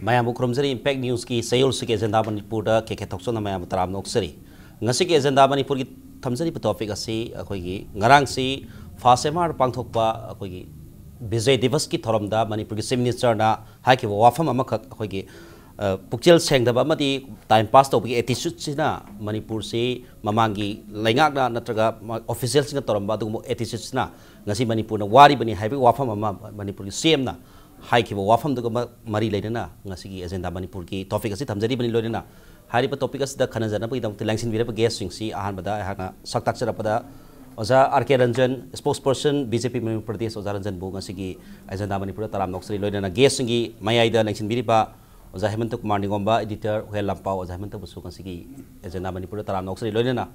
Mayam Kromzeri Impact News ki Sayul Sik Agenda Manipur da ke thokson na mayam taram noksari ngasi ki agenda Manipur ki thamjari pa topic asi akhoi gi ngarang si fasemar pangthokpa akhoi gi Vijay Divas ki thoramda Manipur ki Chief Minister na haiki wafam amakhat akhoi gi pukchel sengdaba amadi time pass tawbi attitude sina Manipur si mamangi laingak na natraga official singa toramba du attitude sina ngasi Manipur na wari bani haibi wafam ama Manipur ki CM na haiki wafam du mari leina ngasi ki agenda Manipur ki topic asi thamjari bani loina hari pa topic as da khana jana pa dam langsin vira pa guest sing si ahan bada hana saktak sera pada oza Rk Ranjan Spokesperson BJP Manipur pradesh oza Ranjan bu ngasi ki agenda Manipur taram noksari loina guest singi mayai da langsin vira pa oza hemanta kumar nigomba editor Huyenlalpao oza hemanta busu ngasi ki agenda Manipur taram noksari loina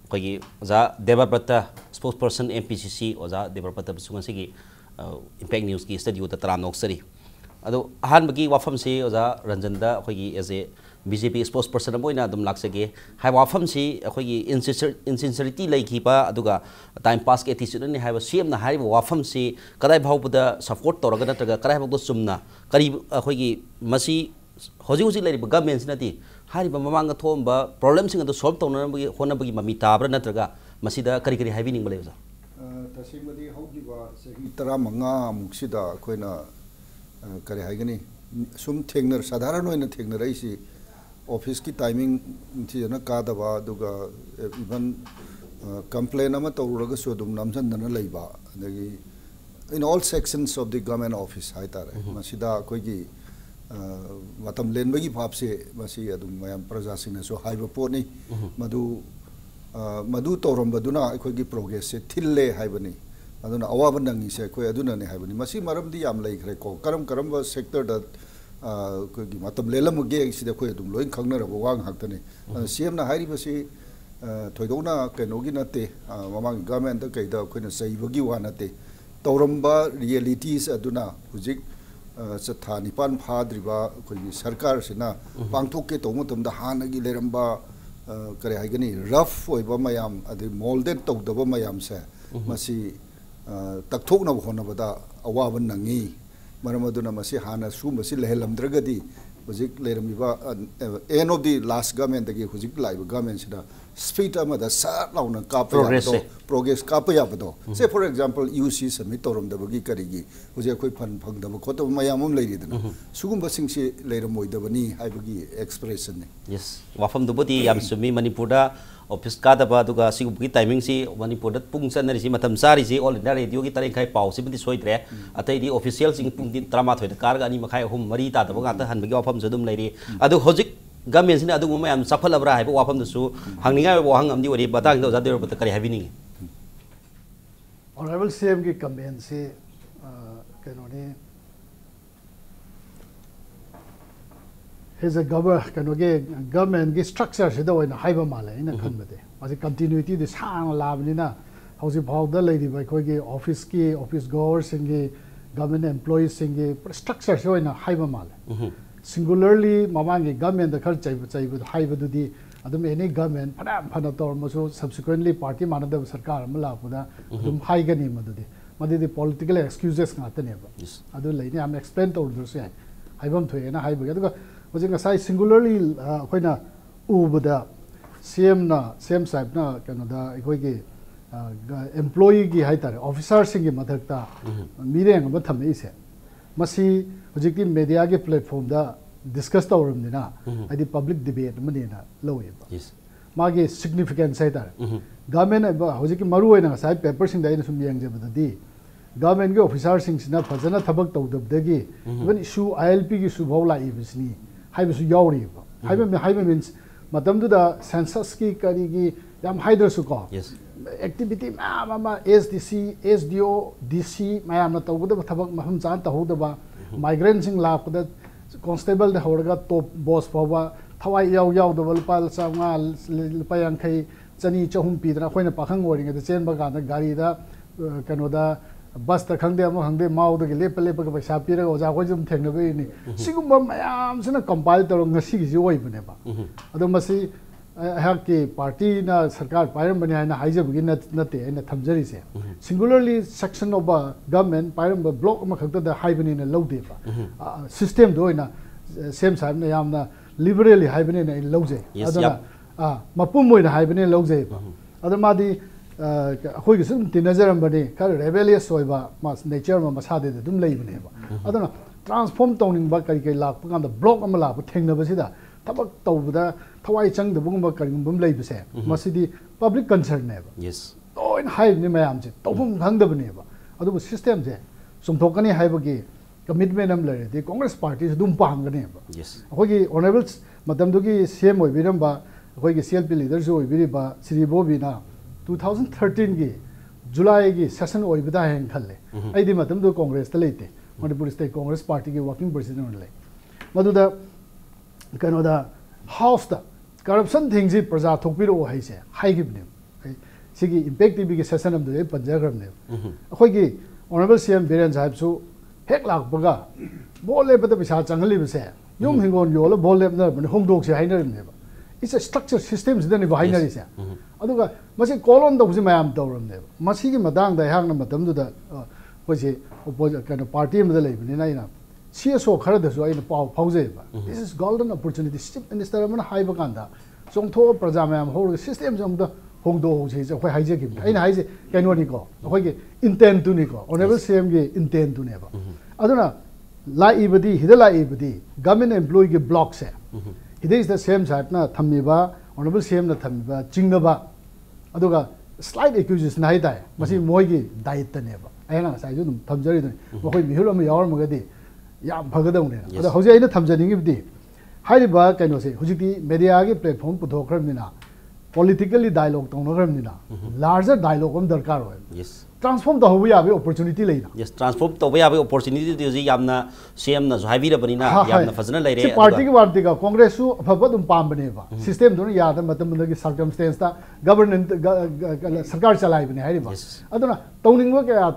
kogi oza Debaberta Spokesperson MPCC oza Debaberta busu ngasi ki Impact News ki studio ta taram noksari ado ahan bagi wafam si oza Ranjan da kogi as a BJP spokesperson boina dum laksage hai wafam si kogi insincerity lai khipa aduga time pass ke attitude ni hai CM na hai wafam si kadai bhaupada support toraga nataga kadai bhau sumna kari kogi masi hoji hoji lai government sinati hari mamanga thomba problem sing ado solve tawna bagi hona bagi mami tabra nataga masida kari kari hai bining bale tasimadi haugiba sehi taramanga muksida koina kare haigani sum thengnar sadharan oina thengnar aisi office ki timing thi na ka da ba duga even complain ama tawraga so dum namjan dana leiba adagi in all sections of the government office hai tare masida koi gi matam len bagi phap se masi adum mayam praja sing na so haiba poni madu torom baduna koi gi progress se thille haibani aduna awaba nangi se koi aduna ne haibani masi maram di yam lai khre ko karam ba sector da koi gi matam lelam ge sida koi adum loin khangna ra wang haktane CM na hairi basi thoidona kenogi nate mamang government da kai da koi na sai bagi wa nate toramba realities aduna hujik satha nipan phadriba koi gi sarkar sina pangthok ke tomo tam da hanagi leramba kare haigani rough oiba mayam adi molded tawdaba mayam se masi takthokna bhona bada awaban nangi maramaduna masi hana su masi lehelamdragadi hujik leramiba end of the last government dagi hujik laiba government sida speed amada sa launa progress kapaya bado say for example UC submit torom da bagi karigi hujik koi fan phangdaba khoto mayamum leiridana sugumba singsi leiramoidabani haibagi expression ne yes wafam duboti yam sumi Manipur da office ka da ba duga sigugi timing si Manipur da pung sanari si matam sari si all india radio ki taring khai pau si bidi soidre atai di official sing pung din trama thoi da karga ani makhai hum mari ta da ga ta han bagi wafam jodum leiri adu hojik government sina adu mayam safal abra hai wafam du su hangninga bo hang amdi ori batang do jadir bat kari habining honorable CM ki campaign se kanoni is a government ki structure se da oina haiba mala ina khanbade masi continuity de sang labnina hausi bhawda leidi bai khoi ki office goers singi government employees singi structure se oina haiba mala singularly mamangi government da khar chai haiba du di adum any government phana tor maso subsequently party manada sarkar amala puda dum haigani madudi political excuses ngatane ba adu leini am explain tor du se haibam thoyena haiba ga hojing asai singularly khoina ubada CM sahib na kanoda ikoi gi employee gi haitare officer sing gi mathakta mireng ba thamei se masi hojikti media ge platform da discuss tawram dina adi public debate mani na lowe ba yes magi significance haitare government ba hojiki maru oina sai paper sing da ina sum yang je badadi government ge officer sing sina phajana thabak tawdabdagi even issue ILP gi subhaw la ibisni haibasu yauri haiba means matamdu da census ki kari gi yam haider su ko yes activity ma SDC SDO DC mayam na tawda thabak maham chan tahud ba migrant sing la da constable da horga top boss pawa thawai yaw da walpal sanga lupayang khai chani chahum pi da khoina pakhang wori ga chen ba ga da gari da kanoda bus ta khangde am hangde mau da lep ka paisa pira oja ko jum thengna be ni sigumba mayam sina compile tor ngasi gi oi bane ba ado masi haki party na sarkar pairam bani na haijab gi nate na thamjari se singularly section of government pairam block ma khakta da haibani na lode ba system do na same time na yamna liberally haibane na lawje aduna mapum moina haibane lawje ba adama di akhoi gi sum tinajaram bani kar rebellious soiba mas nature ma masade dum leibane ba aduna transform towning ba kai kai lak pang da block am la ba thengna ba sida tabak tawda thawai chang da bungba karing bum leibase masidi public concern ne ba yes in haib ni mayam je tawum thang da bani ba adu system je sum thokani haibagi commitment am le the Congress party dum pang gane ba yes akhoi gi honorable matam du gi CM oi biram ba akhoi gi CLP leaders oi biri ba Sri Bobi na 2013 gi July gi session oi bida heng khalle ai di matam du Congress ta leite Manipur State Congress Party ki working president le madu da kano da house da corruption things ji praja thokpiro hai se hai gi bne sigi impact tv gi session am de panjagram ne akhoi gi honorable CM Biren sahib su hek lak baga bole bata pisa changali bse yum hingon yolo bole na hongdok se hainer ne ba it's a structure systems then ba hainer se aduga masi kolon da busi mayam tawram ne masi gi madang da hang na matam du da hoje opposite kind of party am da lei ne na ina CSO khara da so ina pau phauze ba this is golden opportunity chief minister am na haiba kanda songtho praja mayam ho systems am da hongdo ho se khoi haije gi aina haije kaino ni ko khoi gi intent tu ni ko honorable CM gi intent tu ne ba aduna lai ibadi hidala ibadi government employee gi block se hidai is the same side na thammi ba honorable CM na thammi ba chingna ba aduga slight accusation hai dai masi moi gi daitta ne ba aina sai ju dum thamjari dun khoi mihul am yawar magadi yam bhagadau ne adu hoje aina thamjani gi bidi hai ba kaino se hujiti media gi platform puthokram ni na politically dialogue tongnagram ni na larger dialogue am darkar hoy yes transform the hobi abe opportunity leina yes transform to ba opportunity de ji yamna CM na jhai bira bani na yamna fazna lai re party ka congress su phaba pam bane ba system don ya da matam gi circumstance ta government sarkar chalai bane hai ba aduna towning ba ka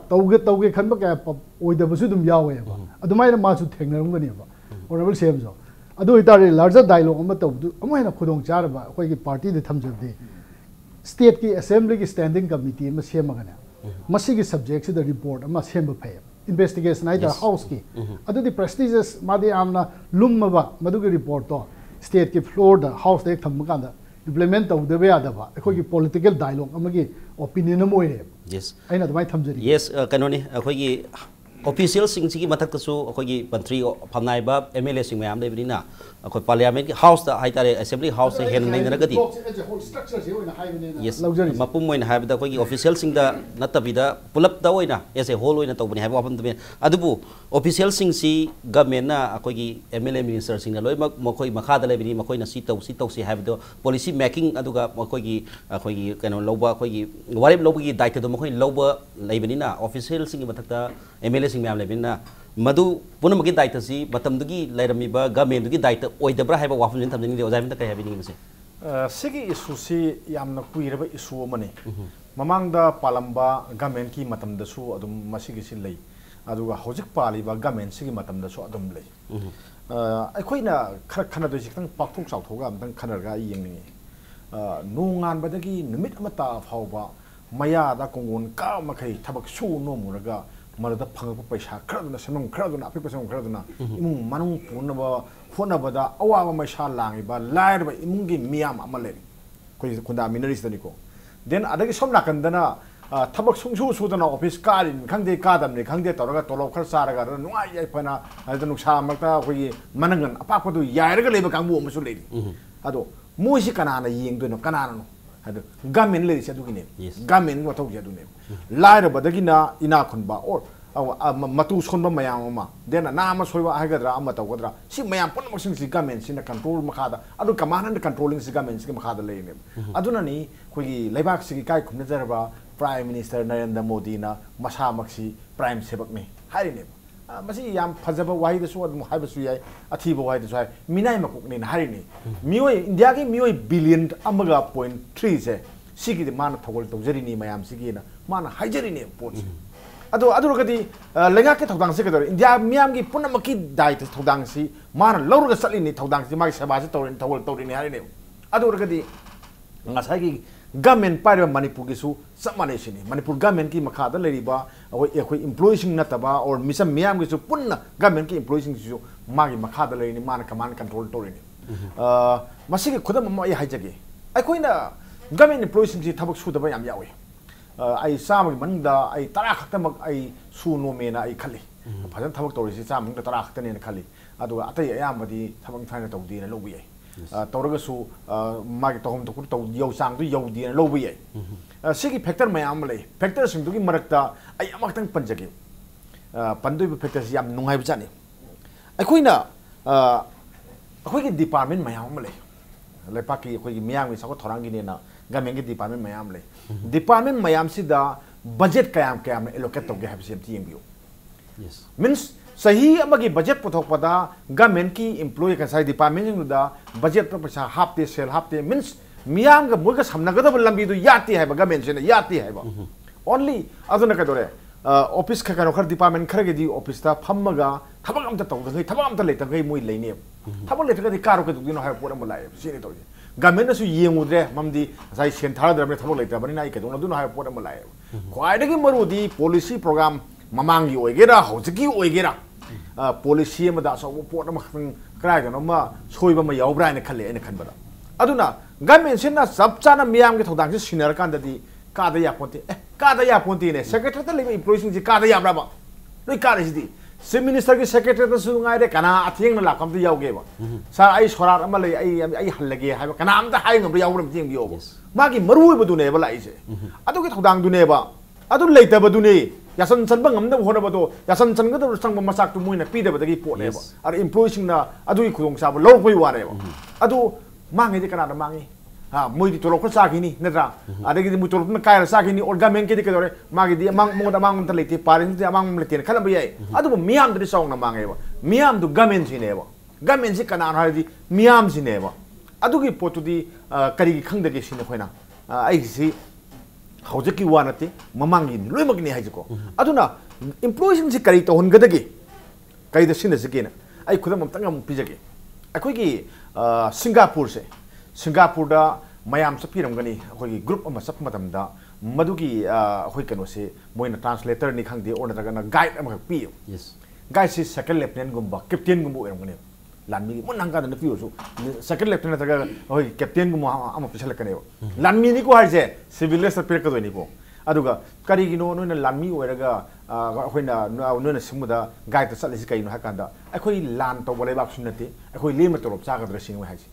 tawge khan ba ka oi da su dum yawe ba adumai na ma su thengnarum gani ba honorable CM so adu itare larger dialogue am to amai na khudong char ba khoi gi party de thamjabde state ki assembly ki standing committee ma semagana masigi subject the report ama semba phay investigation ai the house ki adu the prestigious madi amna lumma ba madu ki report to state ki floor da house de tham ka da implement to de ba da ba khoi gi political dialogue ama gi opinion am oi re yes aina mai thamjari yes kanoni khoi gi official sing sigi mathak ta su khoi gi pantri phamnai ba MLA sing mayam le bina khoi parliament ki house da hai tare assembly house hen nei na gadi yes mapum moina ha da khoi gi official sing da natabida pulap da oina as a whole oina tawbani ha wapam da adubu official sing si government na khoi gi MLA minister sing na loi makhoi makha da le bini makhoi na si tau si ha do policy making aduga makhoi gi kano loba khoi gi warib loba gi daita do makhoi loba lai bini na official sing mathak da MLA sing mayam le bini na madu punam gi daita si matam dugi lairami ba government dugi daita oidabra haiba wafum jin thamjani de ojaim ta kai habini mase sigi issue si yamna kuiraba issue amane mamang da palamba government ki matam da su adum masigi si lei aduga hojik pali ba government sigi matam da su adum lei aikoina khara khana do jikang pakthok sauthoga amtang khanarga yengni nungan badagi numit amata phauba maya da kongon ka makai thabak su no muraga marada phangpa paisa khraduna sanung khraduna api pasang khraduna imung manung punaba khonaba da awa maisa langi ba lair ba imung gi miyam amale koi khunda mineries dani ko then adagi somna kandana thabak sungsu sudana office karin khangde kadam ni khangde toraga tolop khar saraga nuai yai phana adu nuksa makta koi manangan apakpa du yairaga leba kangbu amsu lei ado moisi kanana yengdo kanana no adu gamen le se du gine gamen wa thok je du ne laira badagina ina khunba or matu sonba mayam ma dena na ma soiwa hagadra ama tawgadra si mayam pon mo sing si gamen sina control makhada adu kamana controlling si gamen si makhada le ne aduna ni khoi laibak si kai khumna jarba prime minister Narendra Modi na masa maksi prime sebak ne hari ne masi yam phajaba wai da su adum haiba su yai athiba wai da su hai minai makuk ne hari ne mioi india ki mioi billion amaga point 3 se sigi de mana thogol tawjari ni mayam sigi na mana haijari ne pot adu gadi lenga ke thodang se kador india miam gi punam ki dai te thodang si mana lawru ga sali ni thodang si mai seba se torin thogol torin hari ne adu gadi ngasai gi government पाइबा मणिपुर की सु सब माने सिनी Manipur government की मखादा लेरिबा अखोई employees नतबा और मिसम मियाम की सु पुन्ना government की employees सु मागी मखादा लेरिनी मान command control तोरिनी मसिगे खुदम म हाइजगे अखोइना government employees की थबक सुदबा याम यावे आई सामगी मनदा आई तरा खतमक आई सु नोमेना आई खली फजन थबक तोरिसि सामंग तरा खतने खाली अदुगा अतै अयामबदी थबक थाना तौदीना लोबि याई तौरगसु मागी तोहम तो कुट तौ यौ सांग दु यौदीना लोबि याई सिगी फैक्टर मयाम लै फैक्टर सिंदुगी मरकता आई अमक्तंग पंजगे पंदुबि फैक्टर याम नुंगाइब जानि अखोइना अखोइगी डिपार्टमेंट मयाम लै लेपाकी अखोइगी मियांगी सको थोरांगिनेना गवर्नमेंट की डिपार्टमेंट मयाम लै डिपार्टमेंट मयाम सिदा बजट कयाम कयाम एलोकेट तौगे हाबिसि एम तियंबियो मीन्स सही अमगी बजट पुथोकपदा गवर्नमेंट की एम्प्लॉय का साइ डिपार्टमेंट दा बजट पर पैसा हापते सेल हापते मीन्स मियाम का मुगा समनगदब लंबी दु याती है गवर्नमेंट से याती है ओनली अदुना कदोरे ऑफिस का कनो खर डिपार्टमेंट खरगे दी ऑफिस ता फम्मगा थबक अमता तौदगै थबक अमता लेतगै मोइ लेने थबक लेतगै कारो के दुदिनो हाय पोर अम लाए सिनि तौजे गवर्नमेंट सु येंगुद्रे ममदी साइ सेन थारद्रबने थबक लेतबनि नाइ के दोना दुनो हाय पोर अम लाए ख्वाइदगी मरुदी पॉलिसी प्रोग्राम ममांगी ओइगेरा हौजकी ओइगेरा पॉलिसी अमदा असौ पोट अम क्राइदनो मा सोइबा मा यावब्रायने खल्ले एने खनबदा अदुना गवर्नमेंट सेना सब चाना मियाम के थौदांग से सिनर कांददी कादा यापोते कादा यापोते ने सेक्रेटरी त लेबे एम्प्लॉयीज जी कादा याब्राबा नोइ कारेसिदी चीफ मिनिस्टर की सेक्रेटरी त सुंगाइरे कना अथियंग न लाकम त यावगेबा सर आई सोरार अम ले आई हल्लगे हाइबा कना अम त हाइंग अब यावब्रम थियंग बियोबो मागी मरुइ बदुने बला आइसे अदुगे थौदांग दुनेबा अदु लेतबदुने यासन चनबा ngam होनबदो यासन चनगदो संग मसाक तु मोइना पीदबदगी पोनेबा अर एम्प्लॉयीसिंग ना अदुई खुदोंग साब लौपै वानेबा अदु मांगेदि कनादा मांगे हा मोइदि तोलोक को सागिनी नद्रा अदगी मु तोलोक न कायरा सागिनी और गवर्नमेंट के दिकदोरे मागेदि मांग मोदा मांग त लेते पारिन त मांग लेते खलबा याय अदु मियाम दि सौंग ना मांगेबा मियाम दु गवर्नमेंट सिनेबा गवर्नमेंट सि कनान हादि मियाम सिनेबा अदुगी पोतुदि करिगी खंगदगे सिने खोइना आइसि हौजकी वानते ममांगी लोइमकनी हाइजको अदुना एम्प्लॉयीसिंग से करी तोहनगदगे कई दसिन सकेना आई खुदम अमतंग अम पिजगे अखोइगी सिंगापुर दा मयाम सपिरमगनी अखोइगी ग्रुप अमा सप मतमदा मदुगी अखोइ कनोसे मोइना ट्रांसलेटर नि खंगदे और नतगना गाइड अमा पियो गाइड से सेकंड लेफ्टिनेंट गुम्बा कैप्टन गुम्बो एरमगनी लानमी मुनंगा न पियोसु सेकंड लेफ्टिनेंट तगा अखोइ कैप्टन गुम्बो अमा पिसलकनेबो लानमी नि को हाइजे सिविल लेसर पिरकदोनि पो अदुगा करिगिनो नोना लानमी ओइरगा अखोइना नोना सिमुदा गाइड त चलिसि कइनो हाकांदा अखोइ लान तो बोलेबाक सुनते अखोइ लेम तोरप चागद्र सिंग हाइजे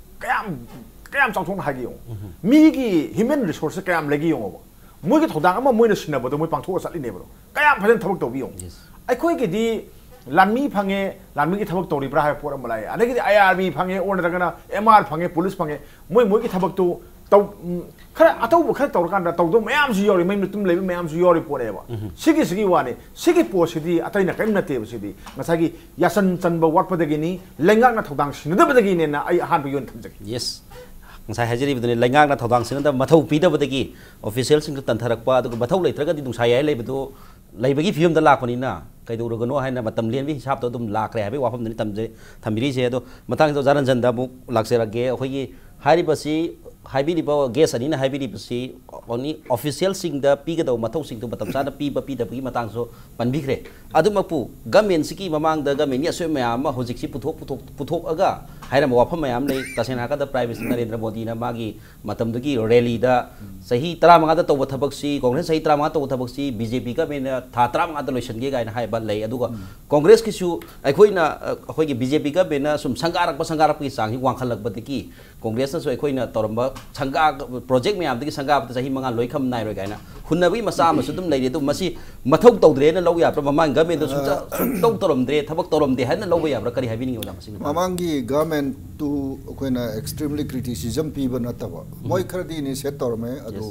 कयाम चाउथों हागियो मीगी ह्यूमन रिसोर्स कयाम लगियो मोइगे थौदांग अमा मोइना सिनबदो मोइ पांथो चलिनेबो कयाम फजन थबक तौबियो अखोइगेदि लानमी फंगे लानमी की थबक तौरिब्रा हाय पोर अमलाय अदगी आईआरबी फंगे और नरगना एमआर फंगे पुलिस फंगे मोइ की थबक तो तौ खरा अतौ खरा तौरकान तौदो मयाम जु योरि मै तुम लेबे मयाम जु योरि पोरेबा सिगी वाने सिगी पोसिदी अतैना कैम नतेबो सिदी मसागी यासन चनबा वाटपदगिनी लेंगाक ना थौदांग सिनदबदगी नेना आई हान बियोन थमजगी yes ngsa hajiri bidune lengang na thodang sin da mathau pidabadagi official sing tantarakpa adu mathau leitraga di dungsai ai leibadu leibagi film da lakpani na kaidurugano haina matam lenbi hisab to dum lakre habi wafam ni tamje thamiri je do matang do jaran janda bu lakserage akhoi hari basi haibiri ba ges ani na haibiri basi oni official sing da pigado mathau sing to matam sa da pi ba pi da bi matang so panbikre adu mapu government siki mamang da government ya so mayam ma hojik si puthok aga haina wafam mayam nei tasena ka da prime minister narendra modi na magi matam dagi rally da sahi 35 da tawba thabak si congress sahi 35 tawba thabak si bjp ka men tha 35 da loisan ge ga na hai ba lei aduga congress ki su aikoina akhoi gi bjp ka ben sum sangarak ki sang hi wangkhalak ba dagi congress na so aikoina toramba sanga project mayam dagi sanga ba sahi manga loi kham nai roi ga na hunnabi masa ma su dum lei de masi mathau tawdre na lo ya pra mamang ga men da su taw torom dre thabak torom de han na lo ya bra kari habi ni ga masi mamangi government to akoina extremely criticism piba nataba moi khardi ni set torme adu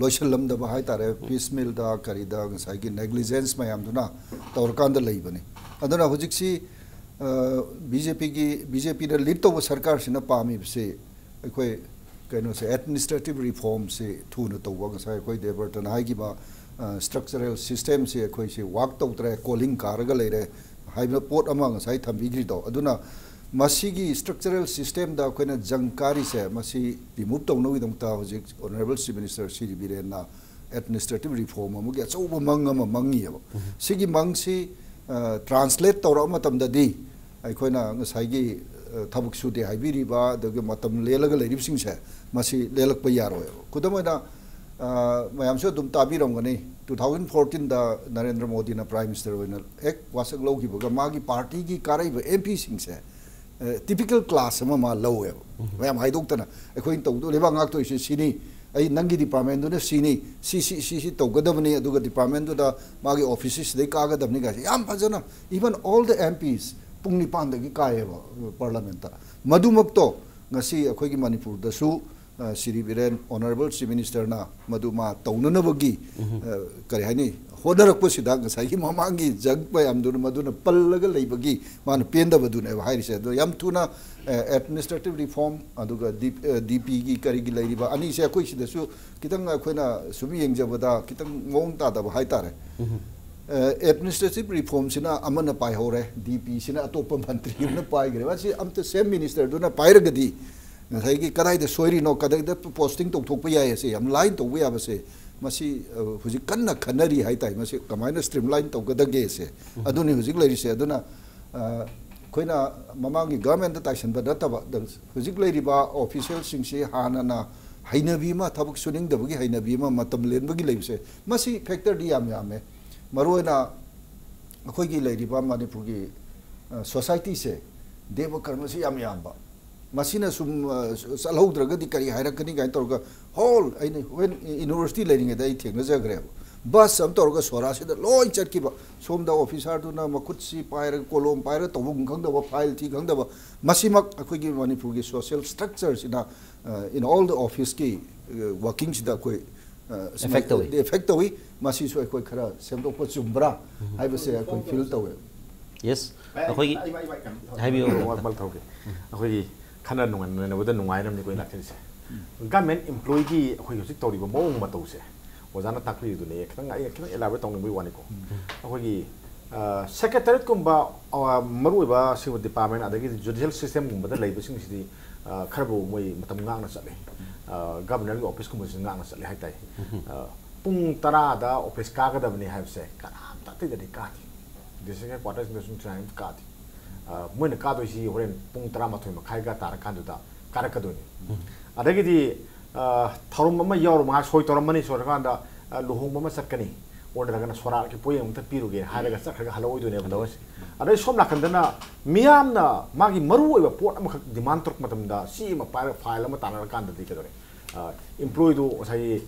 loishalam da bahai tare piecemeal da karida ngai gi negligence mayam duna torkan da leibani aduna hojiksi BJP da lead to sarkar sina pami se akoi kaino se administrative reform se thuna to wa ngai akoi Debaberta hai gi ba structural system se akoi se work to tre calling karaga leire hai pot ama ngai thambi gi do aduna masi structural system da koina jangkari se masi remove tong no idong ta hojik honorable chief minister Sri Biren na administrative reform amu ge chau manga ma mangi ba sigi mangsi translate tawra matam da di ai koina ngasai gi thabuk su de haibiri ba da ge matam lelaga leirib sing se masi lelak pa yaro kudama da mayam so dum tabi rom gani 2014 da Narendra Modi na prime minister wena ek wasak lo gi ba magi party gi karai ba MP sing se typical class ma low e mayam haidok tana ekhoin tong do leba ngak to sini ai nangi department do na sini si to gadabni aduga department do da magi offices de ka gadabni ga yam phajana even all the MPs pungni pan da gi kae ba parliament ta madumak to ngasi akhoi gi Manipur da su Sri Biren honorable chief minister na maduma taunana bagi kare hani hodarak po sidang ngasai gi mamangi jag pa yam do maduna pallaga leibagi man penda baduna hairi se do yam tuna administrative reform aduga DP gi kari gi leiriba ani se koi sida su kitang khoina sumi yengjabada kitang ngong ta da hai tare administrative reform sina amana pai hore DP sina atopa mantri na pai gre wasi amta same minister do na pai ragadi ngai gi kadai de soiri no kadai de posting tok thok pa ya se am line to we aba se masi huji kanna khanari hai tai masi kamaina streamline to gada ge se aduni huji lari se aduna koina mamangi government da taction ba data ba huji lari ba official sing se hana na hainabi ma thabuk suning da bagi hainabi ma matam len bagi lai se masi factor di yam yam me maroina khoi gi lari ba Manipur gi society se deva karma se yam yam ba masina sum salhaudraga di kari hairakani gai torga hall aini when university learning da I thengna jagre bus am torga sorasi da loi chatki ba somda officer tu na makutsi paira kolom paira tobung khangda ba file thi khangda ba masimak akhoi gi Manipur gi social structures in all the office ki workings da koi effectively masi so koi khara semdo po chumbra hai ba se koi feel tawe yes akhoi haibiyo bal thauke akhoi gi khana nungan na wada nungai nam ni koi lakse se government employee ki akhoi hosik tori ba mong ma tause ozana takri du ne khang ai khang elaborate tong ni wani ko akhoi gi secretariat kumba maru ba civil department adagi judicial system kumba da leiba sing sidi kharbo moi matam ngang na chale governor ki office kumba ngang na chale hai tai pung tara da office ka ga da bani have se ka ta ti da ka ti district quarters in the sun ka ti moi na ka do si horen pung tara ma thoi ma khai ga tar kan du da kar ka do ni adagi di tharum ma yaur ma soi toram mani sor kan da luhong ma sakani order ga na sora ki poyem ta piru ge ha ga sakha ga haloi do ne ba adai som la kan da na miam na magi maru oi ba pot am khak demand tok matam da si ma pa file ma tanar kan da di ka do employee do sai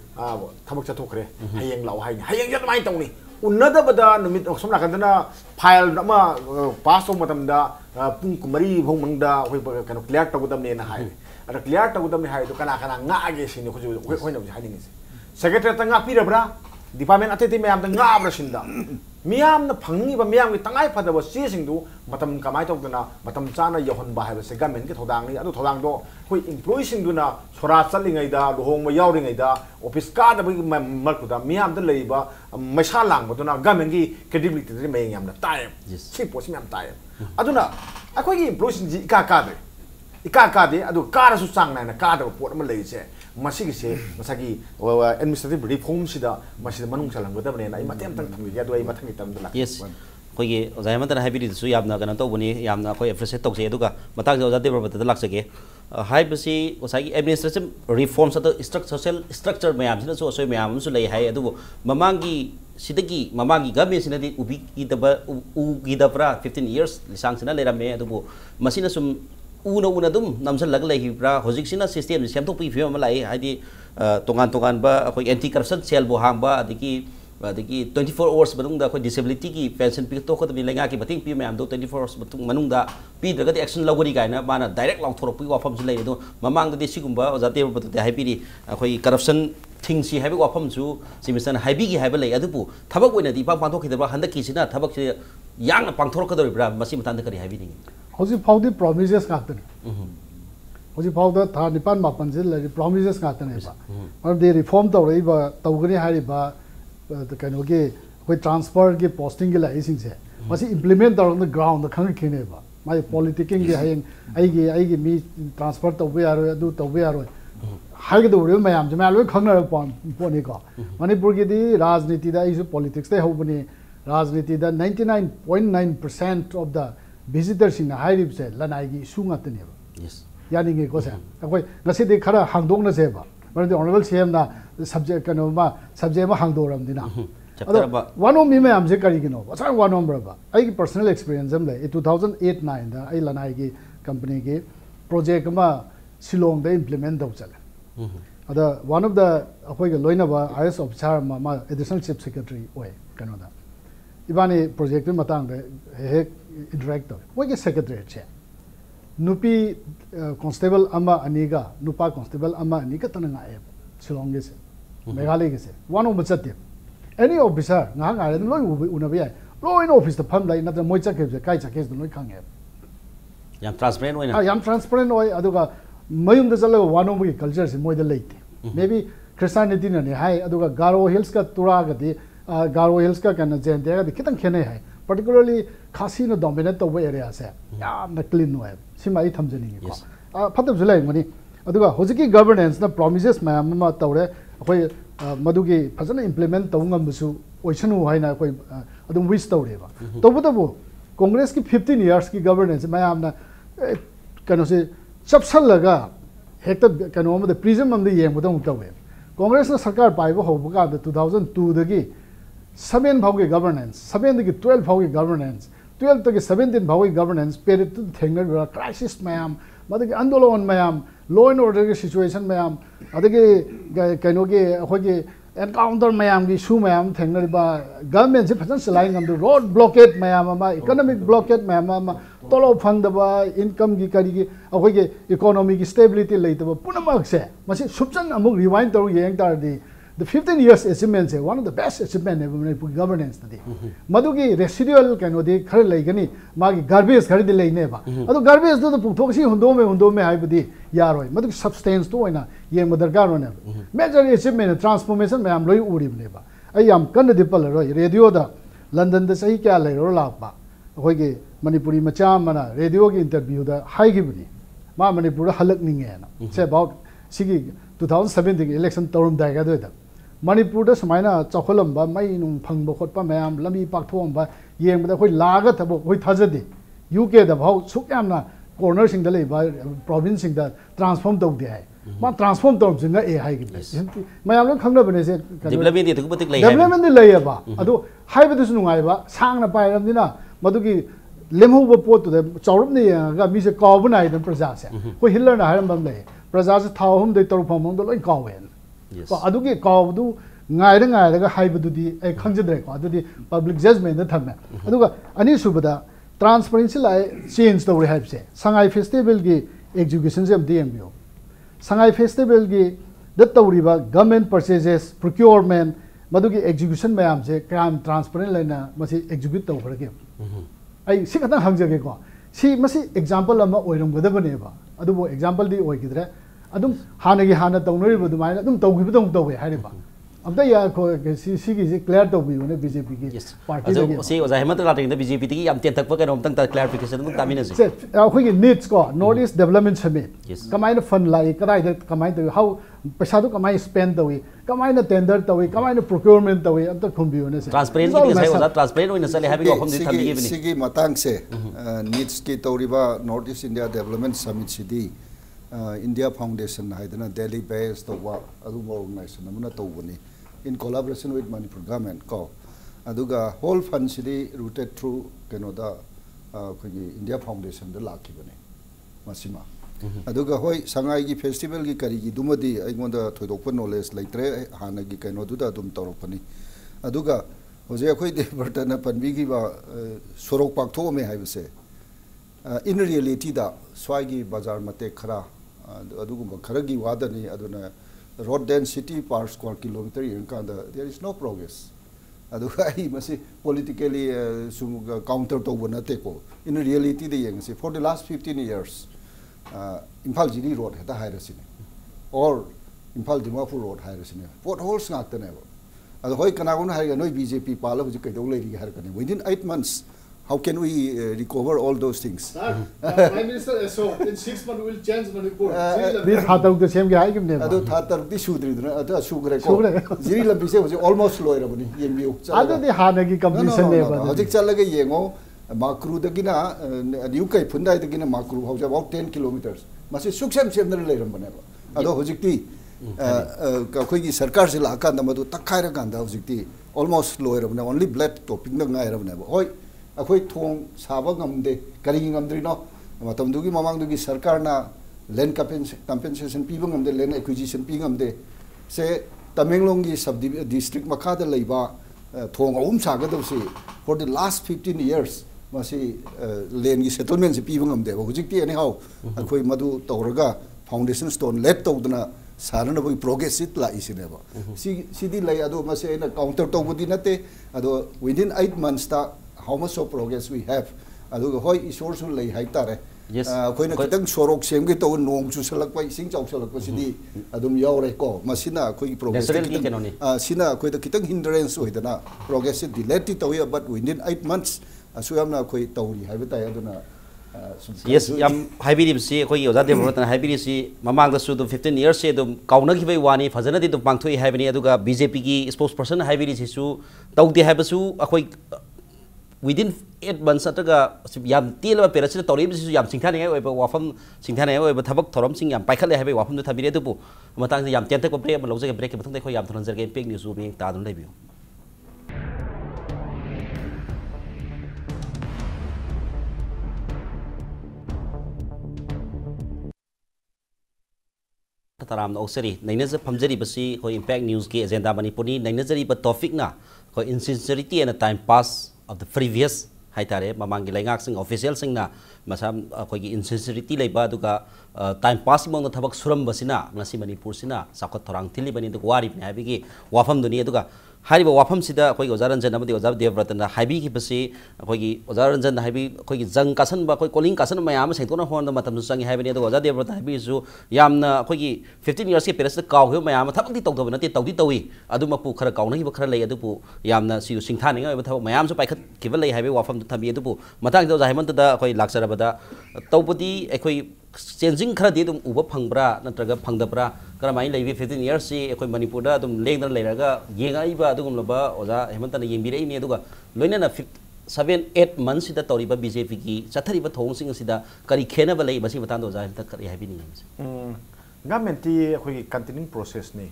thabak cha thok re hayeng lau hai hayeng jat mai tong ni unnada bada numit som la kan da na file ma pass tok matam da pung kumari bhong mang da hoi ba kan clear tok dam ne na hai ada clear tok dam ne hai to kana kana nga ge sin ko hoi na hai ni secretary ta nga pi ra department ateti mayam da nga bra sin da miam na phangi ba miam ki tangai phada ba si sing du matam kamai tok na matam chana yohon ba ha ba se government ki thodang ni adu thodang do hoi employee sing du na sora chali ngai da lohong ma yaw ri ngai da office ka da mal ku da miam da lei ba maisa lang ba do na government ki credibility ri mai yam na tai si post miam tai adu na akoi ki employee sing ji ka de adu ka ra su chang na ka da pot ma lei se masih se masagi administrative reform sida masih manung salang gada bane na imatem tang thang ya do ai mathang itam da yes koi ge ozai man habi ri su yamna kana to buni yamna koi appreciate tok se duga matang jo jate bata lak sake hai basi osagi administrative reform sa social structure mayam sina so soi mayam su lei hai adu mamangi sidagi mamangi government sina di ubi gi da pra 15 years lisang sina lera me adu masina sum una dum namsal lag lai pra hojik sina system sem tok pi phim ma lai haidi tongan ba khoi anti corruption cell bo hang ba adiki 24 hours manung da khoi disability ki pension pi to khat ni lenga ki bating pi mayam do 24 hours manung da pi daga di action logori kai na bana direct long thorok pi wa pham lai do mamang da di sigumba ojate ba te hai pi ri khoi corruption thing si hai wa pham su simisan hai bi gi hai ba lai adu pu thabak oina di pang thok khidaba handa ki sina thabak se yang pang thorok kadori bra masi matan da kari hai bi ni Hoji Paudi promises ngaten. Hoji Pauda tha nipan mapan jil lari promises ngaten ba. Or the reform to rei ba tawgani hari ba the kind of ge we transfer ge posting ge lai sing se. Masi implement on the ground the khang khine ba. mai politicking gi hayeng ai gi mi transfer to be aro adu to be aro hai gi do re mayam jama loi khangna pon ni ko manipur gi di rajniti da isu politics te hobani rajniti da 99.9% of the visitors in hairib se lanai gi isu ngat ne yes yani ngi ko sa akoi ngasi de khara hangdong na se ba but the honorable cm na subject kano ma subject ma hangdoram dina one of me am je kari gino what's one number ba ai personal experience am le 2008-9 da ai lanai gi company gi project ma silong da implement do chala ada one of the akoi ga loina ba is officer ma additional chief secretary oi kano da ibani project matang de he interact do oi ge secretary che nupi constable ama aniga nupa constable ama aniga tananga e silong ge se meghalaya ge se one of the any officer nga nga le loi una bia loi in office the pham lai na moi chak ke kai chak ke loi khang e yam transparent oina yam transparent oi aduga mayum da jalo one of the culture se moi da leite maybe christianity ne hai aduga garo hills ka tura ga di garo hills ka kana jen de ga di kitang khene hai particularly khasi no dominate to area se yam na clean no sima I thamjani ko phatab julai mani aduga hojiki governance na promises mayam ma tawre akoi madugi fazana implement tawngam busu oisanu haina koi adum wish tawreba tobudabu congress ki 15 years ki governance mayam na kano se chapsallaga hekta kano ma the prism am the yem budam tawe congress na sarkar paibo hobuga the 2002 dagi 7 bhauge governance 7 dagi 12 bhauge governance 12 dagi 17 bhauge governance period to thengna crisis mayam madagi andolon mayam law and order situation mayam adagi kano ge hoge encounter mayam gi su mayam thengna ba government se phasan salai ngam the road blockade mayam ma economic blockade mayam ma tolo fund ba income gi kari gi hoge economy gi stability leita ba punamak se masi subchan amuk rewind tor yeng tar di the 15 years achievement is one of the best achievement of governance today. Madugi residual kano de khare laigani magi garbage khare de laine ba. Ado garbage do puktoksi hundo me hai budi yaroi. Madugi substance to oina ye madargar one. Major achievement transformation me am loi uri bne ba. Ai am kan de pal roi radio da London da sahi kya lai ro lak ba. Hoige Manipuri macha mana radio ki interview da hai gi bni. Ma Manipur halak ninge na. Say about sigi 2017 election term da ga do da. Manipur da samaina chakholam ba mai nung phangba khotpa mayam lami pakthom ba yeng da khoi laga thabo khoi thajadi UK da bhau sukyamna corner sing da lei ba province sing da transform tau de hai ma transform tau jinga e hai gi mayam lo khangna bane se development de thuk batik lei development de lei ba adu hai ba du sungai ba sangna pai ram dina madugi lemhu ba pot to da chawrup ne ga mi se kaw bu nai da praja se khoi hillar na haram bam lei praja se thawhum de tor phom do loi kaw wen ko adugi kawdu ngai ga haibu di ai khangjadre ko adudi public judgment da thamna aduga ani subada transparency lai change the rehab se sangai festival gi execution jam dmbio sangai festival gi the tawriba government purchases procurement madugi execution mayam se kam transparent laina masi execute taw khare ai sikata hangjage ko si masi example ama oiram godabane ba adubo example di oigidre adum hanagi hana tawnori bu dumai adum tawgi bu tawe hariba amta ya ko si gi clear tawi ne BJP gi party ado si oza hemanta la ting BJP ti am ten tak pa kanom tang ta clarification dum tamina si se khoi gi needs ko north east development summit kamai na fund lai kadai da kamai da how paisa du kamai spend tawi kamai na tender tawi kamai na procurement tawi amta khumbi ne se transparent ki sai oza transparent oina sale habi ko khum di thami gi bini sigi matang se needs ki tawriba north east India development summit sidi India Foundation haidana Delhi based to organization namuna tawbani in collaboration with Manipur government ko aduga whole fund city routed through kenoda India Foundation da lakibane masima aduga hoi sangai gi festival gi kari gi dumadi aigonda thoidokpa knowledge laitre hana gi kenodu da dum tawropani aduga hoje khoi Debaberta na panbi gi ba sorok paktho me haibse in reality da swagi bazar mate khara adugumba kharagi wadani aduna road density per square kilometer yankanda there is no progress aduga I masi politically counter to bonate ko in reality the yang for the last 15 years Imphal Jiri road heta hairasine or Imphal Dimapur road hairasine potholes ngakta ne ado hoi kana gon hair noi BJP pala bu kai dole ri har kane within 8 months how can we recover all those things? Prime Minister so in 6 months will change Manipur. This hatar the same guy give name. Ado hatar di sudri dna ado sugre ko. Jiri lambi se almost lower abani yembiu. Ado di hana ki completion le ba. Hojik chalaga yengo makru dagina new kai phundai dagina makru hauja about 10 kilometers. Masi suksem semner le ram bane ba. Ado hojik ti koi ki sarkar se la ka namadu takhaira ganda hojik ti almost lower abane only blood topic na ngai ram bane ba. Hoi अखोई थोंग साबा ngамदे करी ngамद्रिनो मतमदुगी ममांगदुगी सरकारना land compensation पीबा ngамदे land acquisition पी ngамदे से तमेंगलोंगी सब डिस्ट्रिक्ट मखादा लैबा थोंग अहुम सागदबसे फॉर द लास्ट 15 years मासी लैंड की सेटलमेंट से पीबा ngамदे हुजिकती एनी हाउ अखोई मदु तौरगा फाउंडेशन स्टोन लेट तौदना सारना बई प्रोग्रेस इट ला इसिनेबा सीदी लै अदो मासे ना काउंटर तौबदी नते अदो विदिन 8 months ता how much of progress we have aduga hoi isor su lei hai tare khoi na kitang sorok sem ge to nong chu salak pai sing chau salak pa sidi adum yaure ko masina khoi progress sina khoi da kitang hindrance hoidana progress delayed to we but within 8 months asuyamna khoi tauri hai batai aduna yes yam haibiri si khoi oja Debaberta haibiri si mamang da su 15 years se dum kauna ki bai wani fazana di dum pangthoi haibani aduga BJP ki spokesperson haibiri si su tawdi haibasu akhoi within 8 months ataga yam tiela perasina toribisi yam singthani ngai oiba wafam singthani ngai oiba thabak thorom sing yam paikhat le habai wafam du thabire du bu matang yam tentek ko break ma lojage break ke bathang dai khoi yam thonjar ge pek news bi ta dun lebiu taram no seri nainaja phamjari basi khoi impact news ke agenda manipuri nainajari ba topic na khoi insincerity and time pass of the previous haitare mamangi laingak sing official sing na masam khoi gi insincerity leiba duga time pass mong na thabak suram basina ngasi manipur sina sakot thorang thili bani du wari ne habigi wafam duni duga hariba wafam sida khoi Rk Ranjan amadi oja Debaberta na habi ki basi khoi gi Rk Ranjan habi khoi gi jang kasan ba khoi calling kasan mayam saitona hon da matam sangi habi ne du oja Debaberta habi su yamna khoi gi 15 years ke peras kaw he mayam thabak di tawdo na ti tawdi tawi adu mapu khara kaw na hi ba khara lei adu pu yamna si singtha ni ngai ba thabak mayam su paikhat ki ba lei habi wafam du thabi adu pu matang da hemanta da khoi laksarabada tawbudi khoi changing khara di dum uba phangbra natraga phangdabra karamai leibi 15 years si khoi Manipur da dum lengdar leiraga yengai ba adugum loba oja hemanta na yengbirei ni aduga loina na 7-8 months sida toriba BJP ki chathari ba thong sing sida kari khena ba lei basi matan do ja hemta kari habi ni government ti khoi continuing process ni